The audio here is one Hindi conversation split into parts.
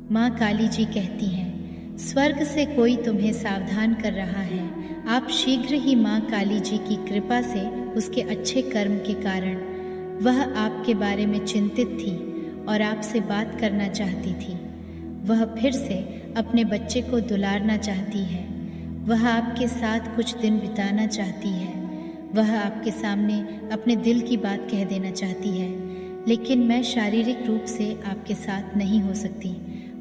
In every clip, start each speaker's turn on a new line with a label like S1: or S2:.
S1: माँ काली जी कहती हैं, स्वर्ग से कोई तुम्हें सावधान कर रहा है। आप शीघ्र ही माँ काली जी की कृपा से उसके अच्छे कर्म के कारण वह आपके बारे में चिंतित थी और आपसे बात करना चाहती थी। वह फिर से अपने बच्चे को दुलारना चाहती है। वह आपके साथ कुछ दिन बिताना चाहती है। वह आपके सामने अपने दिल की बात कह देना चाहती है, लेकिन मैं शारीरिक रूप से आपके साथ नहीं हो सकती।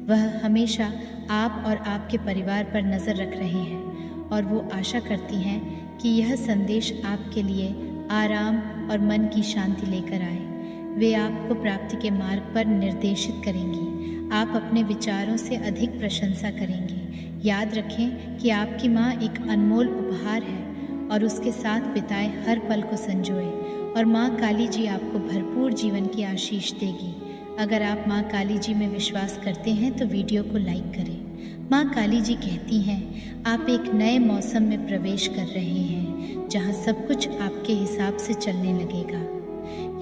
S1: वह हमेशा आप और आपके परिवार पर नज़र रख रहे हैं और वो आशा करती हैं कि यह संदेश आपके लिए आराम और मन की शांति लेकर आए। वे आपको प्राप्ति के मार्ग पर निर्देशित करेंगी। आप अपने विचारों से अधिक प्रशंसा करेंगे। याद रखें कि आपकी माँ एक अनमोल उपहार है और उसके साथ बिताए हर पल को संजोए, और माँ काली जी आपको भरपूर जीवन की आशीष देगी। अगर आप माँ काली जी में विश्वास करते हैं तो वीडियो को लाइक करें। माँ काली जी कहती हैं, आप एक नए मौसम में प्रवेश कर रहे हैं जहाँ सब कुछ आपके हिसाब से चलने लगेगा।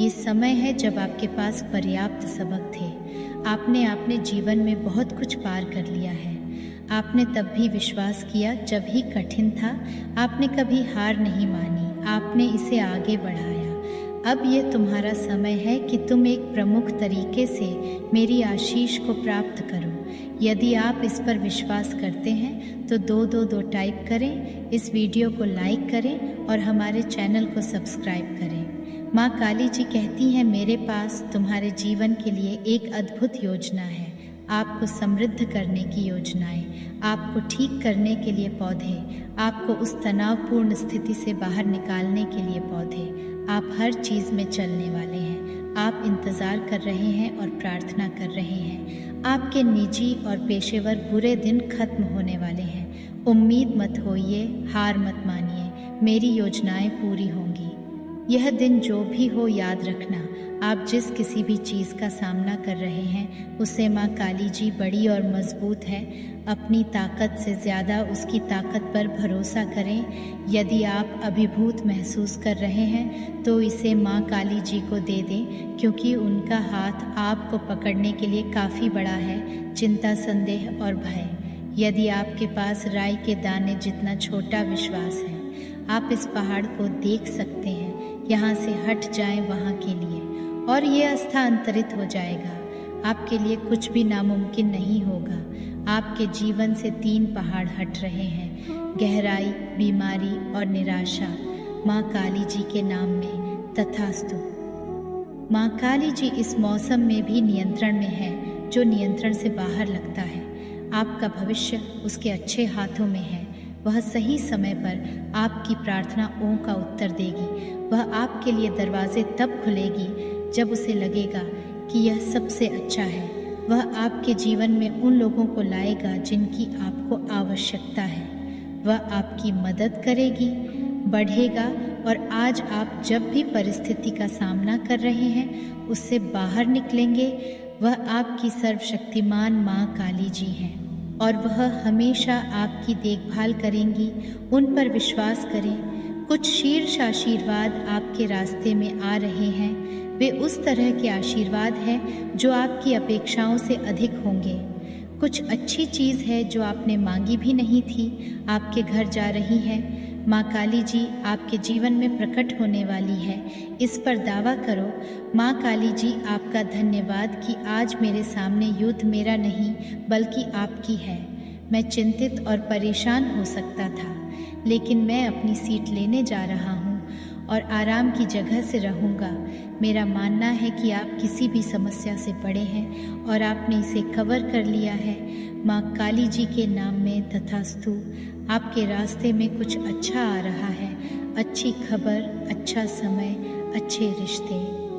S1: ये समय है जब आपके पास पर्याप्त सबक थे। आपने अपने जीवन में बहुत कुछ पार कर लिया है। आपने तब भी विश्वास किया जब ही कठिन था। आपने कभी हार नहीं मानी, आपने इसे आगे बढ़ाया। अब यह तुम्हारा समय है कि तुम एक प्रमुख तरीके से मेरी आशीष को प्राप्त करो। यदि आप इस पर विश्वास करते हैं तो 222 टाइप करें, इस वीडियो को लाइक करें और हमारे चैनल को सब्सक्राइब करें। माँ काली जी कहती हैं, मेरे पास तुम्हारे जीवन के लिए एक अद्भुत योजना है। आपको समृद्ध करने की योजनाएं, आपको ठीक करने के लिए पौधे, आपको उस तनावपूर्ण स्थिति से बाहर निकालने के लिए पौधे। आप हर चीज़ में चलने वाले हैं। आप इंतज़ार कर रहे हैं और प्रार्थना कर रहे हैं। आपके निजी और पेशेवर बुरे दिन खत्म होने वाले हैं। उम्मीद मत होइए, हार मत मानिए, मेरी योजनाएं पूरी होंगी। यह दिन जो भी हो, याद रखना, आप जिस किसी भी चीज़ का सामना कर रहे हैं उससे माँ काली जी बड़ी और मजबूत है। अपनी ताकत से ज़्यादा उसकी ताकत पर भरोसा करें। यदि आप अभिभूत महसूस कर रहे हैं तो इसे माँ काली जी को दे दें, क्योंकि उनका हाथ आपको पकड़ने के लिए काफ़ी बड़ा है। चिंता, संदेह और भय, यदि आपके पास राई के दाने जितना छोटा विश्वास है, आप इस पहाड़ को देख सकते हैं। यहाँ से हट जाएं वहाँ के लिए और ये स्थानांतरित हो जाएगा। आपके लिए कुछ भी नामुमकिन नहीं होगा। आपके जीवन से 3 पहाड़ हट रहे हैं, गहराई, बीमारी और निराशा। माँ काली जी के नाम में तथास्तु। माँ काली जी इस मौसम में भी नियंत्रण में है जो नियंत्रण से बाहर लगता है। आपका भविष्य उसके अच्छे हाथों में है। वह सही समय पर आपकी प्रार्थनाओं का उत्तर देगी। वह आपके लिए दरवाजे तब खुलेगी जब उसे लगेगा कि यह सबसे अच्छा है। वह आपके जीवन में उन लोगों को लाएगा जिनकी आपको आवश्यकता है। वह आपकी मदद करेगी, बढ़ेगा, और आज आप जब भी परिस्थिति का सामना कर रहे हैं उससे बाहर निकलेंगे। वह आपकी सर्वशक्तिमान माँ काली जी हैं और वह हमेशा आपकी देखभाल करेंगी। उन पर विश्वास करें। कुछ शीर्ष आशीर्वाद आपके रास्ते में आ रहे हैं। वे उस तरह के आशीर्वाद हैं जो आपकी अपेक्षाओं से अधिक होंगे। कुछ अच्छी चीज़ है जो आपने मांगी भी नहीं थी, आपके घर जा रही है। माँ काली जी आपके जीवन में प्रकट होने वाली है। इस पर दावा करो, माँ काली जी आपका धन्यवाद कि आज मेरे सामने युद्ध मेरा नहीं बल्कि आपकी है। मैं चिंतित और परेशान हो सकता था, लेकिन मैं अपनी सीट लेने जा रहा हूँ और आराम की जगह से रहूँगा। मेरा मानना है कि आप किसी भी समस्या से बड़े हैं और आपने इसे कवर कर लिया है। माँ काली जी के नाम में तथास्तु। आपके रास्ते में कुछ अच्छा आ रहा है। अच्छी खबर, अच्छा समय, अच्छे रिश्ते,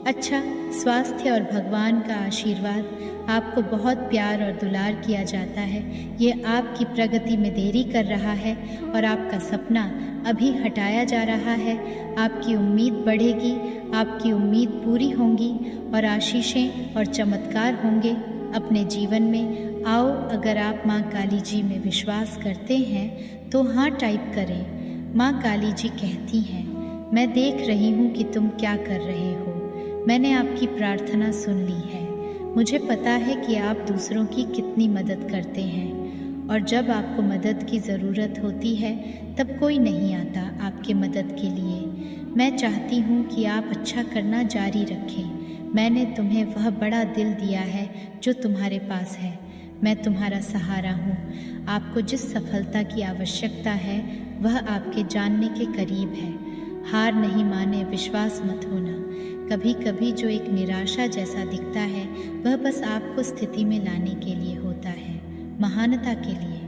S1: अच्छा स्वास्थ्य और भगवान का आशीर्वाद। आपको बहुत प्यार और दुलार किया जाता है। ये आपकी प्रगति में देरी कर रहा है और आपका सपना अभी हटाया जा रहा है। आपकी उम्मीद बढ़ेगी, आपकी उम्मीद पूरी होंगी और आशीषें और चमत्कार होंगे अपने जीवन में। आओ, अगर आप माँ काली जी में विश्वास करते हैं तो हाँ टाइप करें। माँ काली जी कहती हैं, मैं देख रही हूँ कि तुम क्या कर रहे हो। मैंने आपकी प्रार्थना सुन ली है। मुझे पता है कि आप दूसरों की कितनी मदद करते हैं और जब आपको मदद की ज़रूरत होती है तब कोई नहीं आता आपके मदद के लिए। मैं चाहती हूँ कि आप अच्छा करना जारी रखें। मैंने तुम्हें वह बड़ा दिल दिया है जो तुम्हारे पास है। मैं तुम्हारा सहारा हूँ। आपको जिस सफलता की आवश्यकता है वह आपके जानने के करीब है। हार नहीं माने, विश्वास मत होना। कभी कभी जो एक निराशा जैसा दिखता है वह बस आपको स्थिति में लाने के लिए होता है, महानता के लिए।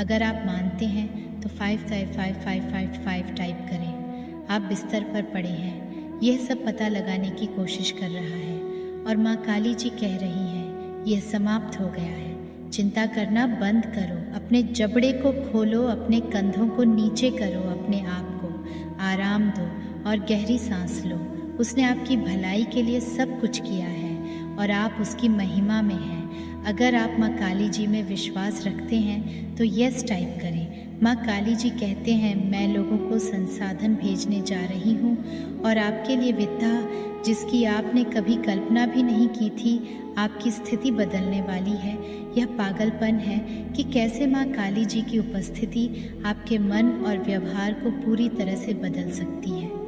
S1: अगर आप मानते हैं तो 55555 टाइप करें। आप बिस्तर पर पड़े हैं, यह सब पता लगाने की कोशिश कर रहा है और माँ काली जी कह रही हैं यह समाप्त हो गया है। चिंता करना बंद करो, अपने जबड़े को खोलो, अपने कंधों को नीचे करो, अपने आप को आराम दो और गहरी सांस लो। उसने आपकी भलाई के लिए सब कुछ किया है और आप उसकी महिमा में हैं। अगर आप माँ काली जी में विश्वास रखते हैं तो यस टाइप करें। माँ काली जी कहते हैं मैं लोगों को संसाधन भेजने जा रही हूँ और आपके लिए विद्या जिसकी आपने कभी कल्पना भी नहीं की थी आपकी स्थिति बदलने वाली है। यह पागलपन है कि कैसे माँ काली जी की उपस्थिति आपके मन और व्यवहार को पूरी तरह से बदल सकती है।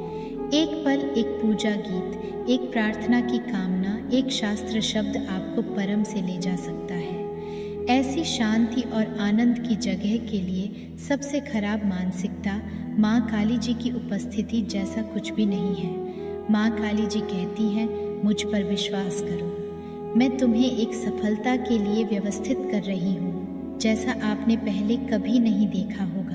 S1: एक पल, एक पूजा गीत, एक प्रार्थना की कामना, एक शास्त्र शब्द आपको परम से ले जा सकता है। ऐसी शांति और आनंद की जगह के लिए सबसे खराब मानसिकता माँ काली जी की उपस्थिति जैसा कुछ भी नहीं है। माँ काली जी कहती हैं मुझ पर विश्वास करो। मैं तुम्हें एक सफलता के लिए व्यवस्थित कर रही हूँ जैसा आपने पहले कभी नहीं देखा होगा।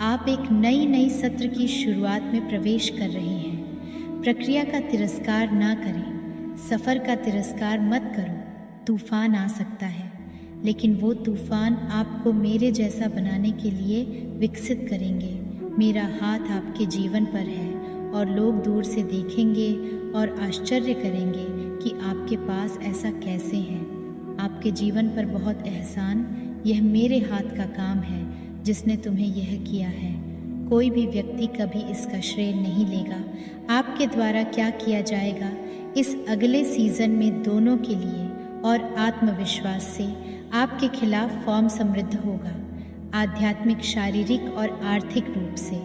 S1: आप एक नई सत्र की शुरुआत में प्रवेश कर रहे हैं। प्रक्रिया का तिरस्कार ना करें, सफ़र का तिरस्कार मत करो। तूफान आ सकता है लेकिन वो तूफान आपको मेरे जैसा बनाने के लिए विकसित करेंगे। मेरा हाथ आपके जीवन पर है और लोग दूर से देखेंगे और आश्चर्य करेंगे कि आपके पास ऐसा कैसे है। आपके जीवन पर बहुत एहसान, यह मेरे हाथ का काम है जिसने तुम्हें यह किया है। कोई भी व्यक्ति कभी इसका श्रेय नहीं लेगा। आपके द्वारा क्या किया जाएगा इस अगले सीजन में दोनों के लिए और आत्मविश्वास से आपके खिलाफ फॉर्म समृद्ध होगा, आध्यात्मिक, शारीरिक और आर्थिक रूप से।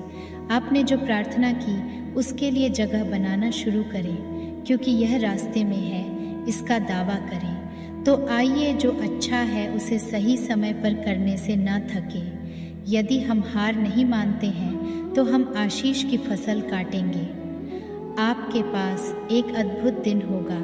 S1: आपने जो प्रार्थना की उसके लिए जगह बनाना शुरू करें क्योंकि यह रास्ते में है, इसका दावा करें। तो आइए जो अच्छा है उसे सही समय पर करने से न थके। यदि हम हार नहीं मानते हैं तो हम आशीष की फसल काटेंगे। आपके पास एक अद्भुत दिन होगा,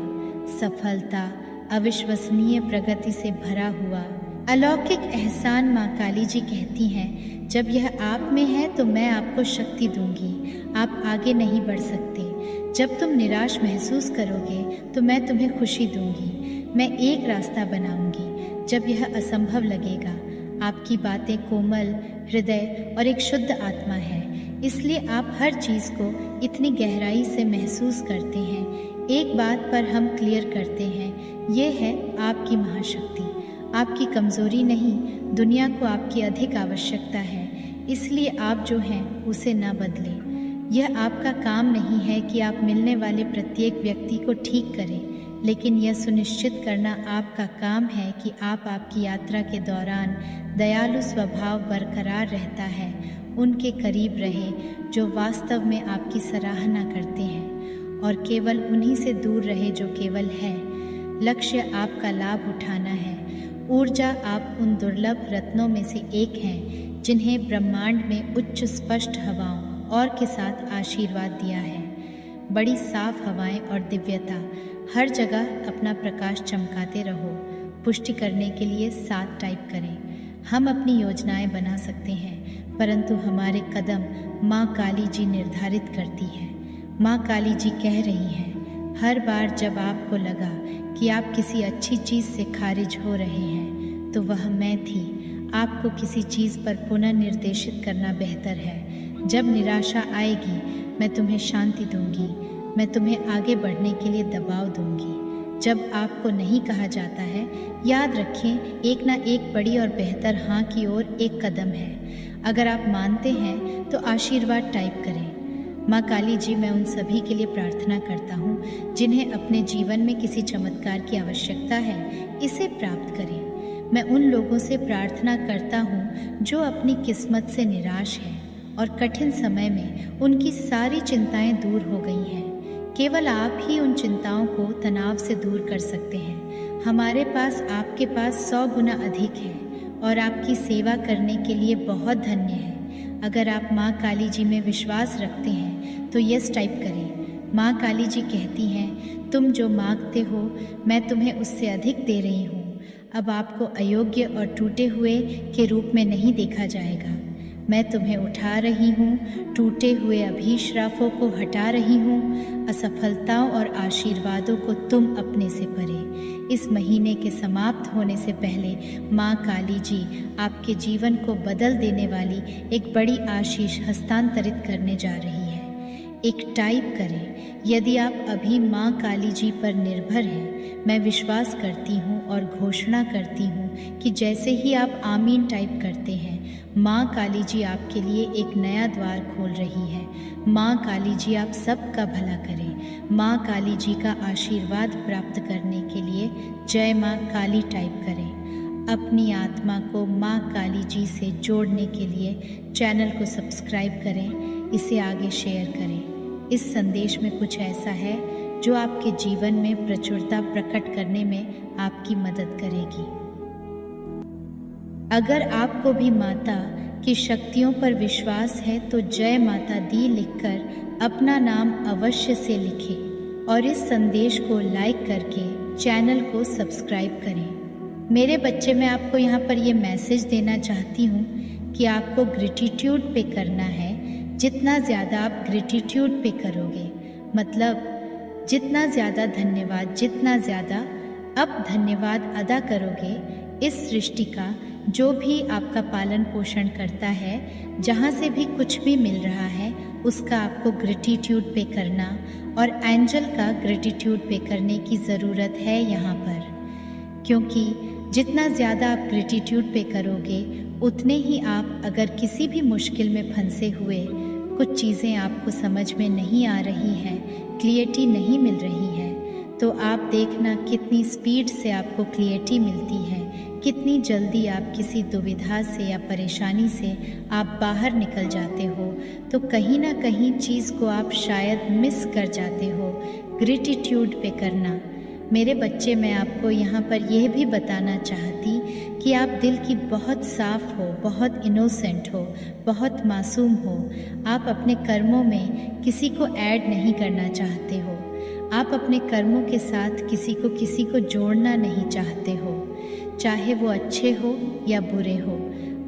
S1: सफलता, अविश्वसनीय प्रगति से भरा हुआ अलौकिक एहसान। माँ काली जी कहती हैं जब यह आप में है तो मैं आपको शक्ति दूंगी। आप आगे नहीं बढ़ सकते। जब तुम निराश महसूस करोगे तो मैं तुम्हें खुशी दूंगी। मैं एक रास्ता बनाऊंगी जब यह असंभव लगेगा। आपकी बातें कोमल, हृदय और एक शुद्ध आत्मा है, इसलिए आप हर चीज़ को इतनी गहराई से महसूस करते हैं। एक बात पर हम क्लियर करते हैं, ये है आपकी महाशक्ति, आपकी कमज़ोरी नहीं। दुनिया को आपकी अधिक आवश्यकता है, इसलिए आप जो हैं उसे न बदलें। यह आपका काम नहीं है कि आप मिलने वाले प्रत्येक व्यक्ति को ठीक करें, लेकिन यह सुनिश्चित करना आपका काम है कि आप आपकी यात्रा के दौरान दयालु स्वभाव बरकरार रहता है। उनके करीब रहें जो वास्तव में आपकी सराहना करते हैं और केवल उन्हीं से दूर रहे जो केवल है। लक्ष्य आपका लाभ उठाना है। ऊर्जा आप उन दुर्लभ रत्नों में से एक हैं जिन्हें ब्रह्मांड में उच्च स्पष्ट हवाओं और के साथ आशीर्वाद दिया है। बड़ी साफ हवाएं और दिव्यता, हर जगह अपना प्रकाश चमकाते रहो। पुष्टि करने के लिए 7 टाइप करें। हम अपनी योजनाएं बना सकते हैं परंतु हमारे कदम माँ काली जी निर्धारित करती है। माँ काली जी कह रही हैं हर बार जब आपको लगा कि आप किसी अच्छी चीज़ से खारिज हो रहे हैं तो वह मैं थी। आपको किसी चीज़ पर पुनः निर्देशित करना बेहतर है। जब निराशा आएगी मैं तुम्हें शांति दूंगी, मैं तुम्हें आगे बढ़ने के लिए दबाव दूंगी। जब आपको नहीं कहा जाता है, याद रखें एक ना एक बड़ी और बेहतर हाँ की ओर एक कदम है। अगर आप मानते हैं तो आशीर्वाद टाइप करें। माँ काली जी, मैं उन सभी के लिए प्रार्थना करता हूँ जिन्हें अपने जीवन में किसी चमत्कार की आवश्यकता है, इसे प्राप्त करें। मैं उन लोगों से प्रार्थना करता हूँ जो अपनी किस्मत से निराश हैं और कठिन समय में उनकी सारी चिंताएं दूर हो गई हैं। केवल आप ही उन चिंताओं को तनाव से दूर कर सकते हैं। हमारे पास आपके पास 100 गुना अधिक है और आपकी सेवा करने के लिए बहुत धन्य है। अगर आप माँ काली जी में विश्वास रखते हैं तो यस टाइप करें। माँ काली जी कहती हैं, तुम जो मांगते हो मैं तुम्हें उससे अधिक दे रही हूँ। अब आपको अयोग्य और टूटे हुए के रूप में नहीं देखा जाएगा। मैं तुम्हें उठा रही हूँ, टूटे हुए अभिश्रापों को हटा रही हूँ। असफलताओं और आशीर्वादों को तुम अपने से परे। इस महीने के समाप्त होने से पहले माँ काली जी आपके जीवन को बदल देने वाली एक बड़ी आशीष हस्तांतरित करने जा रही है। एक टाइप करें, यदि आप अभी माँ काली जी पर निर्भर हैं। मैं विश्वास करती हूँ और घोषणा करती हूँ कि जैसे ही आप आमीन टाइप करते हैं, माँ काली जी आपके लिए एक नया द्वार खोल रही है। माँ काली जी आप सबका भला करें। माँ काली जी का आशीर्वाद प्राप्त करने के लिए जय माँ काली टाइप करें। अपनी आत्मा को माँ काली जी से जोड़ने के लिए चैनल को सब्सक्राइब करें, इसे आगे शेयर करें। इस संदेश में कुछ ऐसा है जो आपके जीवन में प्रचुरता प्रकट करने में आपकी मदद करेगी। अगर आपको भी माता की शक्तियों पर विश्वास है तो जय माता दी लिखकर अपना नाम अवश्य से लिखें और इस संदेश को लाइक करके चैनल को सब्सक्राइब करें। मेरे बच्चे, मैं आपको यहाँ पर ये मैसेज देना चाहती हूँ कि आपको ग्रेटिट्यूड पे करना है। जितना ज़्यादा आप ग्रेटिट्यूड पे करोगे, मतलब जितना ज़्यादा धन्यवाद, जितना ज़्यादा अब धन्यवाद अदा करोगे, इस सृष्टि का जो भी आपका पालन पोषण करता है, जहाँ से भी कुछ भी मिल रहा है, उसका आपको ग्रेटिट्यूड पे करना और एंजल का ग्रेटिट्यूड पे करने की ज़रूरत है यहाँ पर। क्योंकि जितना ज़्यादा आप ग्रेटिट्यूड पे करोगे, उतने ही आप अगर किसी भी मुश्किल में फंसे हुए कुछ चीज़ें आपको समझ में नहीं आ रही हैं, क्लियरिटी नहीं मिल रही है, तो आप देखना कितनी स्पीड से आपको क्लियरिटी मिलती है, कितनी जल्दी आप किसी दुविधा से या परेशानी से आप बाहर निकल जाते हो। तो कहीं ना कहीं चीज़ को आप शायद मिस कर जाते हो। ग्रेटिट्यूड पे करना। मेरे बच्चे, मैं आपको यहाँ पर यह भी बताना चाहती कि आप दिल की बहुत साफ़ हो, बहुत इनोसेंट हो, बहुत मासूम हो। आप अपने कर्मों में किसी को ऐड नहीं करना चाहते हो। आप अपने कर्मों के साथ किसी को जोड़ना नहीं चाहते हो, चाहे वो अच्छे हो या बुरे हो।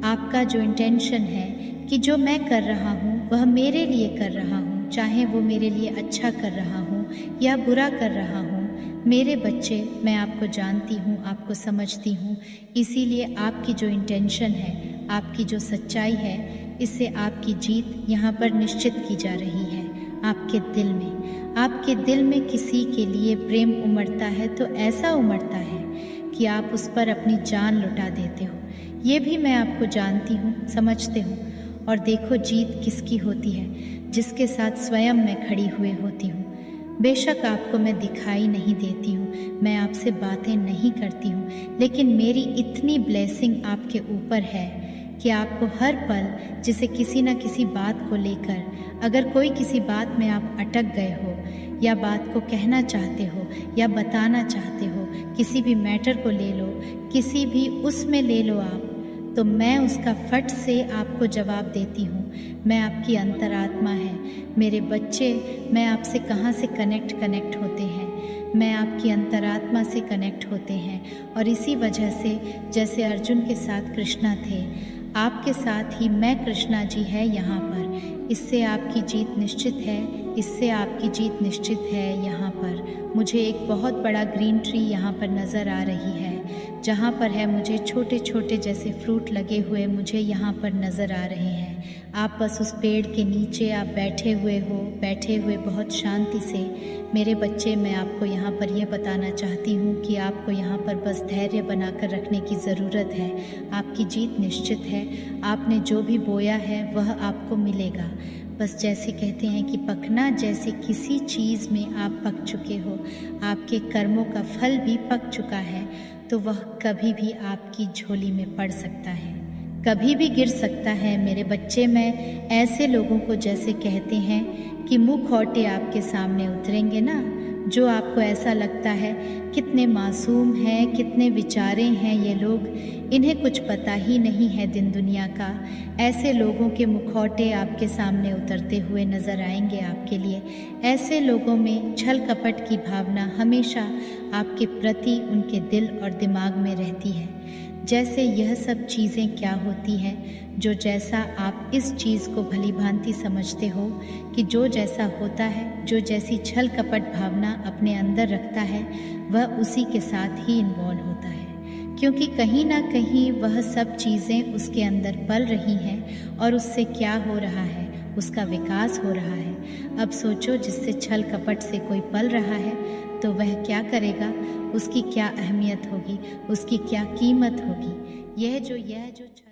S1: आपका जो इंटेंशन है कि जो मैं कर रहा हूँ वह मेरे लिए कर रहा हूँ, चाहे वो मेरे लिए अच्छा कर रहा हूँ या बुरा कर रहा हूँ। मेरे बच्चे, मैं आपको जानती हूँ, आपको समझती हूँ, इसीलिए आपकी जो इंटेंशन है, आपकी जो सच्चाई है, इससे आपकी जीत यहाँ पर निश्चित की जा रही है। आपके दिल में, आपके दिल में किसी के लिए प्रेम उमड़ता है तो ऐसा उमड़ता है कि आप उस पर अपनी जान लुटा देते हो। ये भी मैं आपको जानती हूँ, समझते हूँ। और देखो, जीत किसकी होती है? जिसके साथ स्वयं मैं खड़ी हुए होती हूँ। बेशक आपको मैं दिखाई नहीं देती हूँ, मैं आपसे बातें नहीं करती हूँ, लेकिन मेरी इतनी ब्लेसिंग आपके ऊपर है कि आपको हर पल, जैसे किसी न किसी बात को लेकर, अगर कोई किसी बात में आप अटक गए हो या बात को कहना चाहते हो या बताना चाहते हो, किसी भी मैटर को ले लो, किसी भी उसमें ले लो आप, तो मैं उसका फट से आपको जवाब देती हूँ। मैं आपकी अंतरात्मा है मेरे बच्चे। मैं आपसे कहाँ से कनेक्ट होते हैं? मैं आपकी अंतरात्मा से कनेक्ट होते हैं। और इसी वजह से जैसे अर्जुन के साथ कृष्णा थे, आपके साथ ही मैं कृष्णा जी है यहाँ पर। इससे आपकी जीत निश्चित है, इससे आपकी जीत निश्चित है। यहाँ पर मुझे एक बहुत बड़ा ग्रीन ट्री यहाँ पर नज़र आ रही है, जहाँ पर है मुझे छोटे छोटे जैसे फ्रूट लगे हुए मुझे यहाँ पर नज़र आ रहे हैं। आप बस उस पेड़ के नीचे आप बैठे हुए बहुत शांति से। मेरे बच्चे, मैं आपको यहाँ पर यह बताना चाहती हूँ कि आपको यहाँ पर बस धैर्य बनाकर रखने की ज़रूरत है। आपकी जीत निश्चित है। आपने जो भी बोया है वह आपको मिलेगा। बस जैसे कहते हैं कि पकना, जैसे किसी चीज़ में आप पक चुके हो, आपके कर्मों का फल भी पक चुका है, तो वह कभी भी आपकी झोली में पड़ सकता है, कभी भी गिर सकता है। मेरे बच्चे, मैं ऐसे लोगों को जैसे कहते हैं कि मुँह खौटे आपके सामने उतरेंगे ना, जो आपको ऐसा लगता है कितने मासूम हैं, कितने विचारे हैं ये लोग, इन्हें कुछ पता ही नहीं है दिन दुनिया का। ऐसे लोगों के मुखौटे आपके सामने उतरते हुए नज़र आएंगे आपके लिए। ऐसे लोगों में छल कपट की भावना हमेशा आपके प्रति उनके दिल और दिमाग में रहती है। जैसे यह सब चीज़ें क्या होती हैं, जो जैसा आप इस चीज़ को भली भांति समझते हो कि जो जैसा होता है, जो जैसी छल कपट भावना अपने अंदर रखता है, वह उसी के साथ ही इन्वॉल्व होता है, क्योंकि कहीं ना कहीं वह सब चीज़ें उसके अंदर पल रही हैं और उससे क्या हो रहा है, उसका विकास हो रहा है। अब सोचो, जिससे छल कपट से कोई पल रहा है तो वह क्या करेगा, उसकी क्या अहमियत होगी, उसकी क्या कीमत होगी। यह जो छल